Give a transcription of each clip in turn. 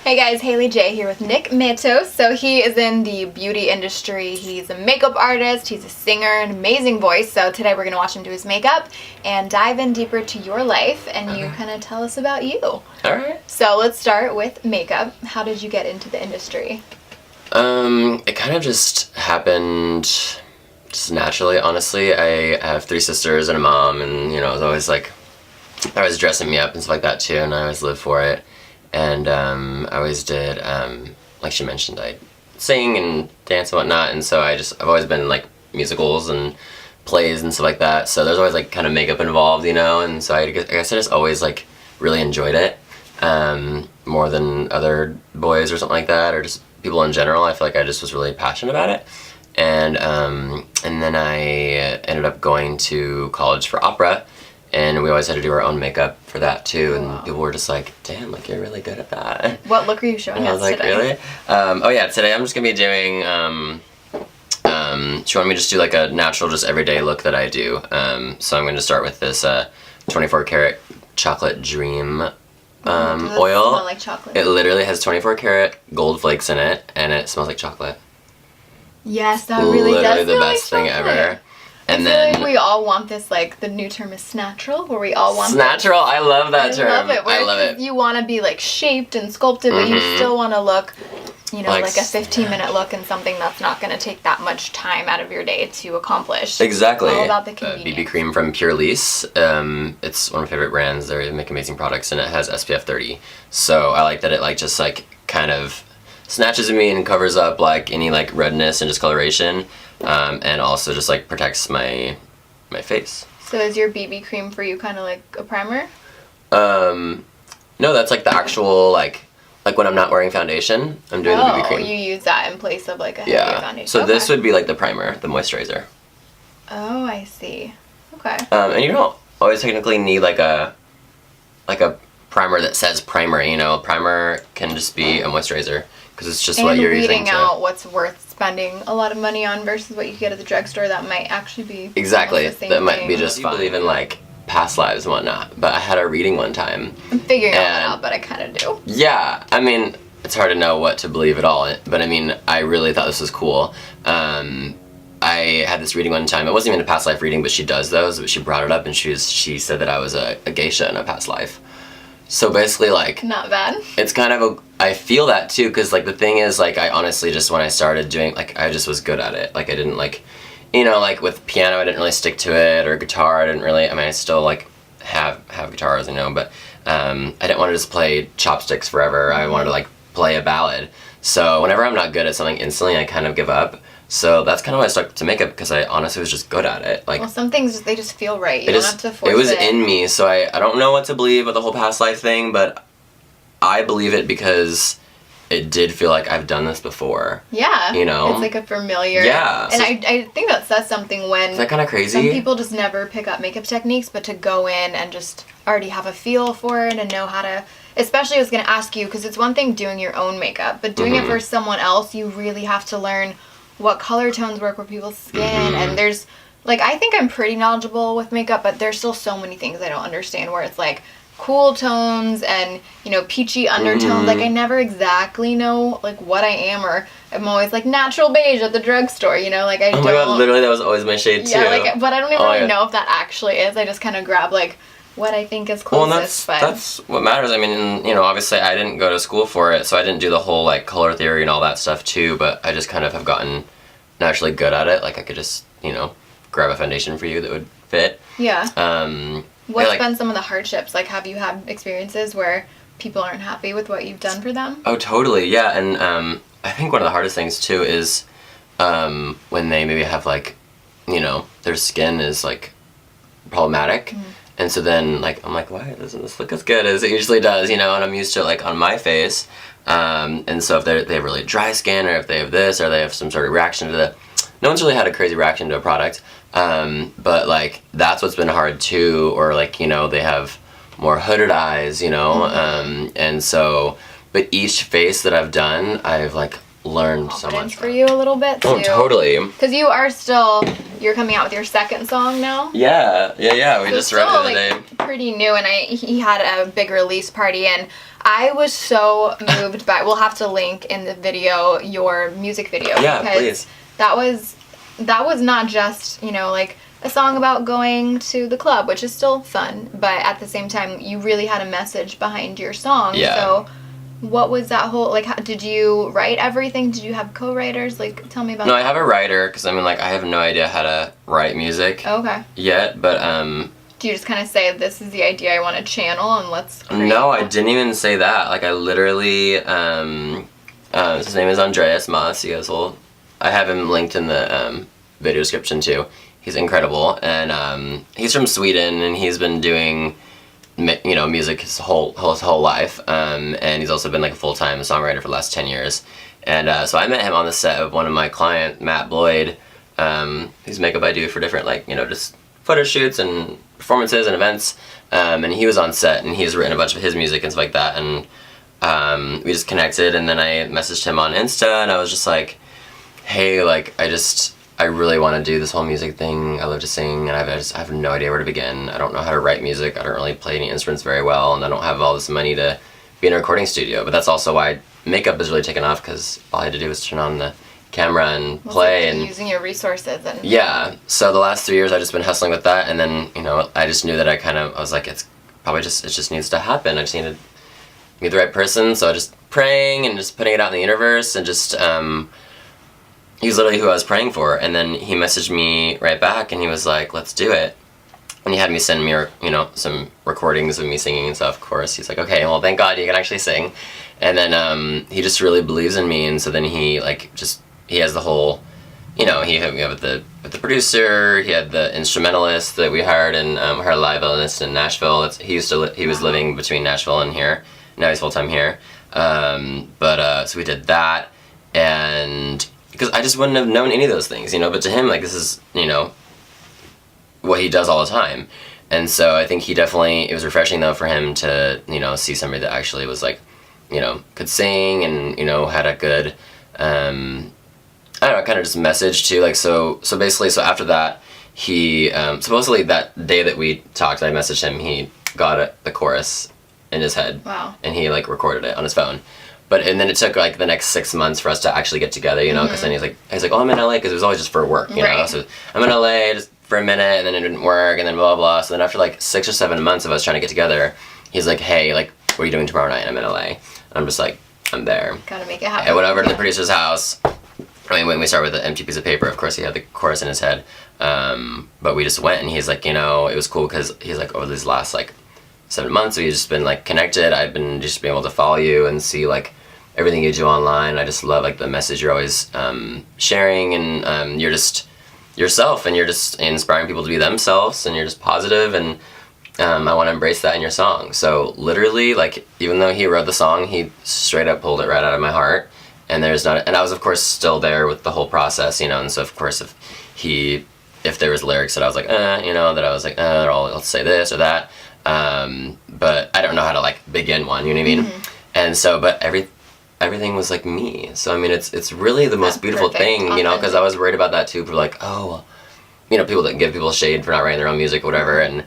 Hey guys, Haley J here with Nick Metos. So he is in the beauty industry. He's a makeup artist, he's a singer, an amazing voice. So today we're going to watch him do his makeup and dive in deeper to your life and you kind of tell us about you. Alright. So let's start with makeup. How did you get into the industry? It kind of just happened just naturally, honestly. I have 3 sisters and a mom, and it was always like, I was dressing me up and stuff like that too, and I always lived for it. And I always did, like she mentioned, I sing and dance and whatnot, and so I've always been like musicals and plays and stuff like that, so there's always like kind of makeup involved, and so I guess I just always like really enjoyed it, more than other boys or something like that, or just people in general. I feel like I just was really passionate about it, and then I ended up going to college for opera. And we always had to do our own makeup for that too, and people were just like, "Damn, like you're really good at that." What look are you showing us today? I was like, "Really?" Oh yeah, today I'm just gonna be doing. She wanted me to just do like a natural, just everyday look that I do. So I'm going to start with this 24 karat chocolate dream oil. Smell like chocolate. It literally has 24 karat gold flakes in it, and it smells like chocolate. Yes, that really does. Literally the best thing ever. And I feel like we all want this, like, the new term is snatchral, where we all want snatral. I love that term. I love it. I love it. You want to be, like, shaped and sculpted, but you still want to look, like a 15-minute look and something that's not going to take that much time out of your day to accomplish. Exactly. All about the convenience. BB cream from Pure Lease. It's one of my favorite brands. They make amazing products, and it has SPF 30. So I like that it, like, just, like, kind of snatches at me and covers up, like, any, like, redness and discoloration. And also just like protects my face. So is your BB cream for you kind of like a primer? No, that's like the actual like when I'm not wearing foundation, I'm doing the BB cream. Oh, you use that in place of like a heavier foundation. So this would be like the primer, the moisturizer. Oh, I see. Okay. And you don't always technically need like a primer that says primer. Primer can just be a moisturizer because it's just what you're using. And weeding out what's worth spending a lot of money on versus what you get at the drugstore that might actually be exactly the same that thing. Might be just fine. I believe in like past lives and whatnot, but I had a reading one time. I'm figuring all that out, but I kind of do. Yeah, I mean, it's hard to know what to believe at all, but I mean, I really thought this was cool. I had this reading one time. It wasn't even a past life reading, but she does those. But she brought it up, and she said that I was a geisha in a past life. So basically, like, not bad. It's kind of I feel that too, because like the thing is, like, I honestly just when I started doing, like, I just was good at it. Like, I didn't like, like with piano, I didn't really stick to it, or guitar, I didn't really. I mean, I still like have guitars, but I didn't want to just play chopsticks forever. I wanted to like play a ballad. So whenever I'm not good at something instantly, I kind of give up. So that's kind of why I stuck to makeup, because I honestly was just good at it. Like, well, some things they just feel right. You don't have to force it. It was in me, so I don't know what to believe with the whole past life thing, but I believe it because it did feel like I've done this before. Yeah. It's like a familiar. Yeah. And I think that says something when. Is that kind of crazy? Some people just never pick up makeup techniques, but to go in and just already have a feel for it and know how to. Especially I was going to ask you, because it's one thing doing your own makeup, but doing it for someone else, you really have to learn what color tones work with people's skin, and there's, like, I think I'm pretty knowledgeable with makeup, but there's still so many things I don't understand, where it's like cool tones and, peachy undertones. Like, I never exactly know, like, what I am, or I'm always like natural beige at the drugstore, like, I don't. Oh my god, literally that was always my shade too. Yeah, like, but I don't even really know if that actually is. I just kind of grab, like, what I think is closest. Well, that's what matters. I mean, obviously I didn't go to school for it, so I didn't do the whole, like, color theory and all that stuff too, but I just kind of have gotten naturally good at it. Like, I could just, grab a foundation for you that would fit. Yeah. What's been some of the hardships? Like, have you had experiences where people aren't happy with what you've done for them? Oh, totally, yeah, and I think one of the hardest things too is when they maybe have, like, their skin is, like, problematic. And so then, like, I'm like, why doesn't this look as good as it usually does, and I'm used to it, like, on my face. And so if they have really dry skin, or if they have this, or they have some sort of reaction to the... No one's really had a crazy reaction to a product, but, like, that's what's been hard, too, or, like, they have more hooded eyes, and so... But each face that I've done, I've, like, learned so much for you a little bit too. Oh, totally. Because you're coming out with your second song now. Yeah. We just wrote it the other day. Pretty new, and he had a big release party, and I was so moved by. We'll have to link in the video your music video. Yeah, because please. That was not just, you know, like a song about going to the club, which is still fun, but at the same time, you really had a message behind your song. Yeah. So, what was that whole, like, how, did you write everything? Did you have co-writers? Like, tell me about No, that. I have a writer, because I mean, like, I have no idea how to write music Okay. yet, but, Do you just kind of say, this is the idea I want to channel, and let's create no, I that? didn't even say that. Like, I literally, his name is Andreas Maas. I have him linked in the video description too. He's incredible, and he's from Sweden, and he's been doing, you know, music his whole life, and he's also been like a full-time songwriter for the last 10 years. And so I met him on the set of one of my client, Matt Bloyd, whose makeup I do for different, like, you know, just photo shoots and performances and events, and he was on set, and he's written a bunch of his music and stuff like that, and we just connected, and then I messaged him on Insta, and I was just like, hey, like, I really want to do this whole music thing. I love to sing, and I have no idea where to begin. I don't know how to write music. I don't really play any instruments very well, and I don't have all this money to be in a recording studio. But that's also why makeup has really taken off, because all I had to do was turn on the camera and play. Like and using your resources and... Yeah, so the last 3 years I've just been hustling with that, and then, you know, I just knew that I was like, it just needs to happen. I just need to meet the right person, so just praying and just putting it out in the universe, and just, he's literally who I was praying for, and then he messaged me right back, and he was like, let's do it. And he had me send me, you know, some recordings of me singing and stuff, of course. He's like, okay, well, thank God you can actually sing. And then he just really believes in me, and so then he, like, he has the whole, you know, he had me with the producer, he had the instrumentalist that we hired, and hired a live violinist in Nashville. He was living between Nashville and here. Now he's full-time here. So we did that, and... because I just wouldn't have known any of those things, you know, but to him, like, this is, you know, what he does all the time. And so I think it was refreshing, though, for him to, you know, see somebody that actually was, like, you know, could sing and, you know, had a good, I don't know, kind of just message, too. Like, so basically, so after that, he, supposedly that day that we talked, I messaged him, he got the chorus in his head. Wow. And he, like, recorded it on his phone. And then it took, like, the next 6 months for us to actually get together, you know, because then he's like, oh, I'm in LA, because it was always just for work, you know, so I'm in LA just for a minute, and then it didn't work, and then blah, blah, blah. So then after, like, 6 or 7 months of us trying to get together, he's like, hey, like, what are you doing tomorrow night? I'm in LA. And I'm just like, I'm there. Gotta make it happen. I went over to the producer's house. I mean, when we started with an empty piece of paper, of course, he had the chorus in his head, but we just went, and he's like, you know, it was cool, because he's like, over these last, like, 7 months, we've just been, like, connected. I've been just being able to follow you and see, like, everything you do online. I just love, like, the message you're always sharing, and you're just yourself, and you're just inspiring people to be themselves, and you're just positive, and I want to embrace that in your song. So literally, like, even though he wrote the song, he straight up pulled it right out of my heart, and I was, of course, still there with the whole process, you know, and so, of course, if there was lyrics that I was like, you know, that I was like, or let's say this or that, but I don't know how to, like, begin one, you know what I mean? Mm-hmm. And so, but everything was like me. So I mean, it's really the most beautiful thing, you know, because I was worried about that too. People were like, oh, you know, people that give people shade for not writing their own music or whatever, and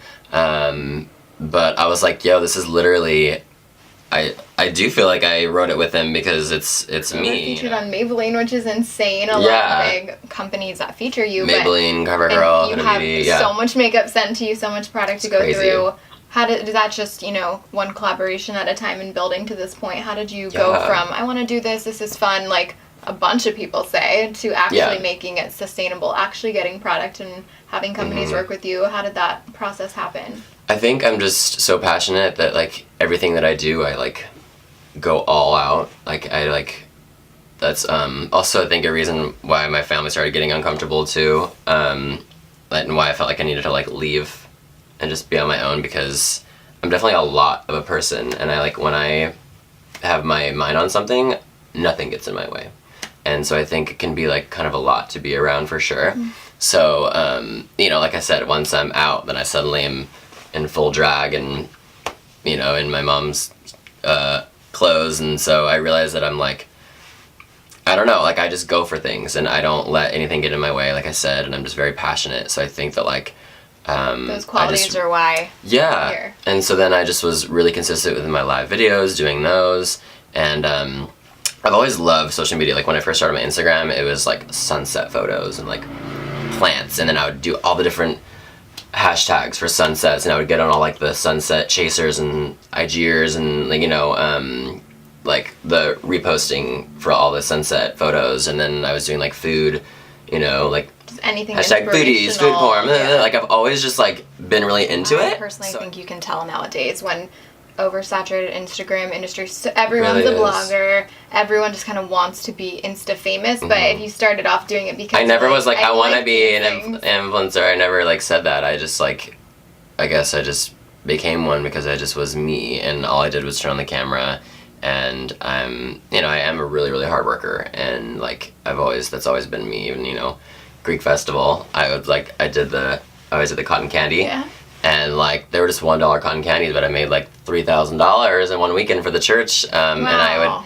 but I was like, yo, this is literally, I do feel like I wrote it with him, because it's me. Featured on Maybelline, which is insane. A lot of big companies that feature you. Maybelline, CoverGirl, you have so much makeup sent to you, so much product to go through. Is that just, you know, one collaboration at a time and building to this point? How did you go from, I want to do this is fun, like a bunch of people say, to actually making it sustainable, actually getting product and having companies work with you? How did that process happen? I think I'm just so passionate that, like, everything that I do, I, like, go all out. Like, that's also, I think, a reason why my family started getting uncomfortable too, and why I felt like I needed to, like, leave and just be on my own, because I'm definitely a lot of a person, and when I have my mind on something, nothing gets in my way. And so I think it can be, like, kind of a lot to be around, for sure. So, you know, like I said, once I'm out, then I suddenly am in full drag and, you know, in my mom's clothes, and so I realize that I'm, like, I don't know, like, I just go for things, and I don't let anything get in my way, like I said, and I'm just very passionate. So I think that, like, Those qualities are why. Yeah. Here. And so then I just was really consistent with my live videos, doing those. And I've always loved social media. Like when I first started my Instagram, it was like sunset photos and like plants. And then I would do all the different hashtags for sunsets, and I would get on all like the sunset chasers and IGers and like, you know, like the reposting for all the sunset photos. And then I was doing like food, you know, like just anything hashtag foodies, food porn. Yeah. Like I've always just like been really into it. I personally think you can tell nowadays when oversaturated Instagram industry, so everyone's really a blogger, everyone just kind of wants to be insta famous, but if you started off doing it because I never was like I want to be an things. influencer. I never like said that. I just like, I guess I just became one because I just was me, and all I did was turn on the camera. And I'm, you know, I am a really, really hard worker, and like that's always been me. Even, you know, Greek festival, I always did the cotton candy. Yeah. And like they were just $1 cotton candies, but I made like $3,000 in one weekend for the church. And I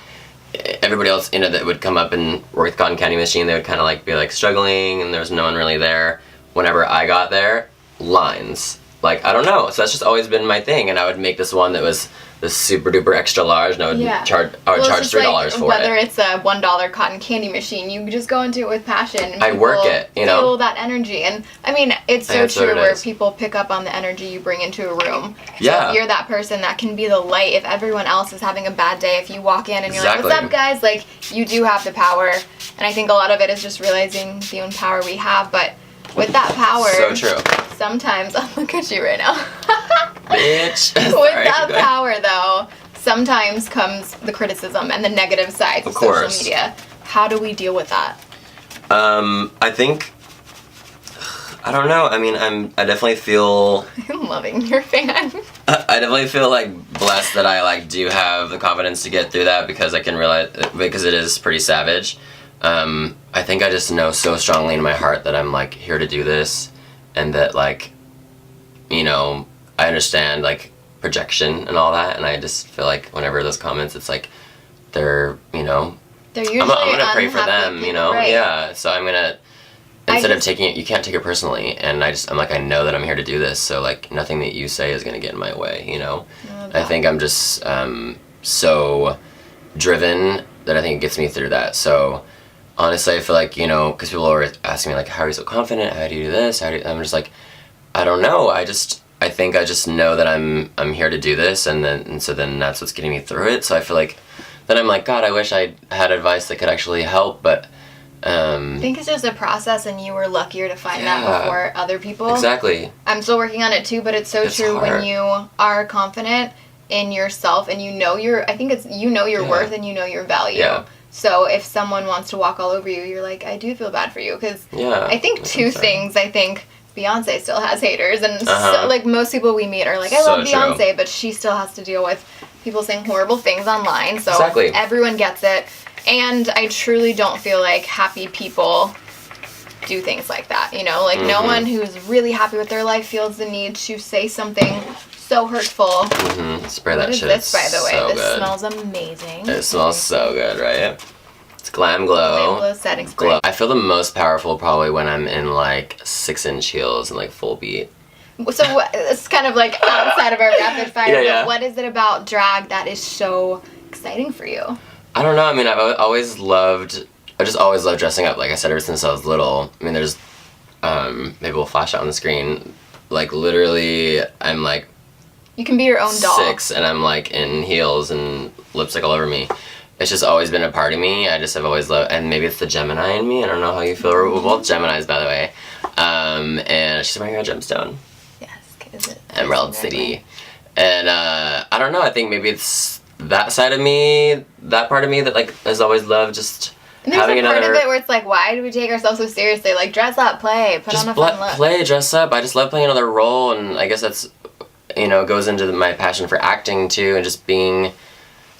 would, everybody else, you know, that would come up and work the cotton candy machine, they would kind of like be like struggling, and there was no one really there. Whenever I got there, lines. Like I don't know. So that's just always been my thing. And I would make this one that was this super duper extra large, and I would charge $3 for whether it. it's a $1 cotton candy machine, you just go into it with passion. And I work it, you know. Feel that energy, and I mean, it's so That's what true it where is. people pick up on the energy you bring into a room. So Yeah. if you're that person that can be the light, if everyone else is having a bad day, if you walk in and you're like, Exactly. "What's up, guys?" Like you do have the power, and I think a lot of it is just realizing the own power we have, but. With that power, So true. sometimes, oh, look at you right now. Bitch. With Sorry, that keep going. power, though, sometimes comes the criticism and the negative sides of social course. media. How do we deal with that? I think, I don't know. I mean, I definitely feel. I'm loving your fan. I definitely feel like blessed that I like do have the confidence to get through that, because I can realize, because it is pretty savage. I think I just know so strongly in my heart that I'm like here to do this, and that like, you know, I understand like projection and all that, and I just feel like whenever those comments, it's like they're, you know, They're usually I'm gonna pray for unhappy them, you people, know, right. yeah. So I'm gonna, instead of taking it, you can't take it personally, and I'm like, I know that I'm here to do this, so like nothing that you say is gonna get in my way, you know. I think I'm just so driven that I think it gets me through that. So honestly, I feel like, you know, because people are asking me like, how are you so confident? How do you do this? I'm just like, I don't know. I think I just know that I'm here to do this, and so then that's what's getting me through it. So I feel like then I'm like, God, I wish I had advice that could actually help, but I think it's just a process, and you were luckier to find that before other people. Exactly. I'm still working on it too, but it's true hard. when you are confident in yourself and you know your worth and you know your value. Yeah. So if someone wants to walk all over you, you're like, I do feel bad for you, because I think two things. I think Beyonce still has haters, and so, like most people we meet are like, I love Beyonce, but she still has to deal with people saying horrible things online. So everyone gets it, and I truly don't feel like happy people do things like that. You know, like no one who's really happy with their life feels the need to say something so hurtful. Spray What that is shit. this, by the way? So This good. smells amazing. It smells so good, right? It's Glam Glow. Glam Glow setting spray. Glow. I feel the most powerful probably when I'm in like 6-inch heels and like full beat. So it's kind of like outside of our rapid fire, Yeah. but what is it about drag that is so exciting for you? I don't know. I mean, I just always loved dressing up. Like I said, ever since I was little. I mean, there's, maybe we'll flash it on the screen. Like literally, I'm like You can be your own doll. 6 and I'm like in heels and lipstick all over me. It's just always been a part of me. I just have always loved, and maybe it's the Gemini in me. I don't know how you feel. We're both Geminis, by the way. And she's wearing a gemstone. Yes, is it? Emerald City. And I don't know, I think maybe it's that side of me, that part of me that like has always loved just And there's having a part another of it where it's like, why do we take ourselves so seriously? Like, dress up, play, put just on a fun look. play, dress up. I just love playing another role, and I guess that's, you know, goes into my passion for acting too, and just being,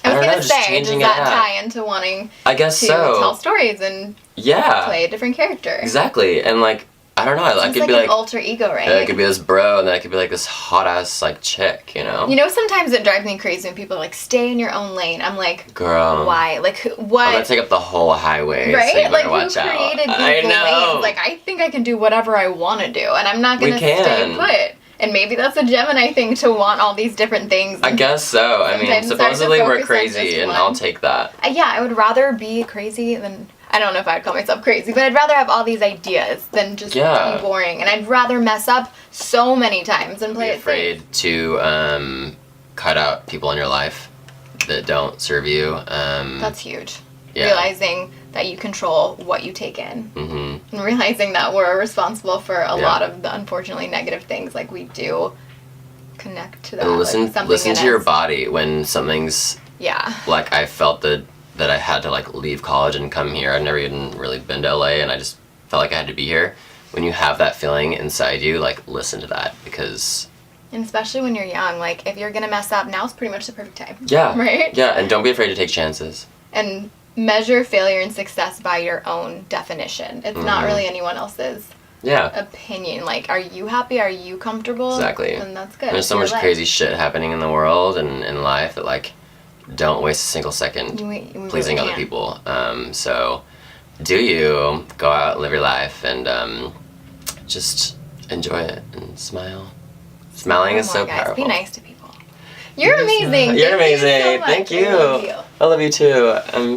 I was don't know, gonna just say, does changing it that up. tie into wanting I guess to so. tell stories and Yeah. play a different character? Exactly. And like I don't know. I It's could like be an like, alter ego, right? I could be this bro, and then I could be like this hot ass like chick, you know? You know, sometimes it drives me crazy when people are like, stay in your own lane. I'm like, Girl. why? Like, what? I'm gonna take up the whole highway, right? so you better Like, watch who created out. these I know. lanes? Like, I think I can do whatever I want to do, and I'm not gonna We stay can. put. And maybe that's a Gemini thing to want all these different things. I guess so. I mean, Sometimes it's hard to supposedly we're focus on crazy, just and one. I'll take that. Yeah, I would rather be crazy than, I don't know if I'd call myself crazy, but I'd rather have all these ideas than just Yeah. be boring. And I'd rather mess up so many times and play Be it safe. afraid to cut out people in your life that don't serve you. That's huge. Yeah. Realizing that you control what you take in. Mm-hmm. And realizing that we're responsible for a Yeah. lot of the unfortunately negative things. Like, we do connect to that. And like, listen something to in your us. body when something's Yeah. like, I felt that I had to like leave college and come here. I'd never even really been to LA, and I just felt like I had to be here. When you have that feeling inside you, like, listen to that, because And especially when you're young, like, if you're gonna mess up, now's pretty much the perfect time. yeah, Right? yeah, and don't be afraid to take chances. And measure failure and success by your own definition. It's not Mhm. really anyone else's Yeah, opinion. Like, are you happy? Are you comfortable? exactly. And that's good. There's so Your much life. crazy shit happening in the world and in life that, like, don't waste a single second We pleasing really other can't. people. So do you go out, live your life, and just enjoy it and smile. Smiling is so More, guys. powerful. Be nice to people. You're amazing. You're Thank you so amazing. much. Thank I you. love you. I love you too.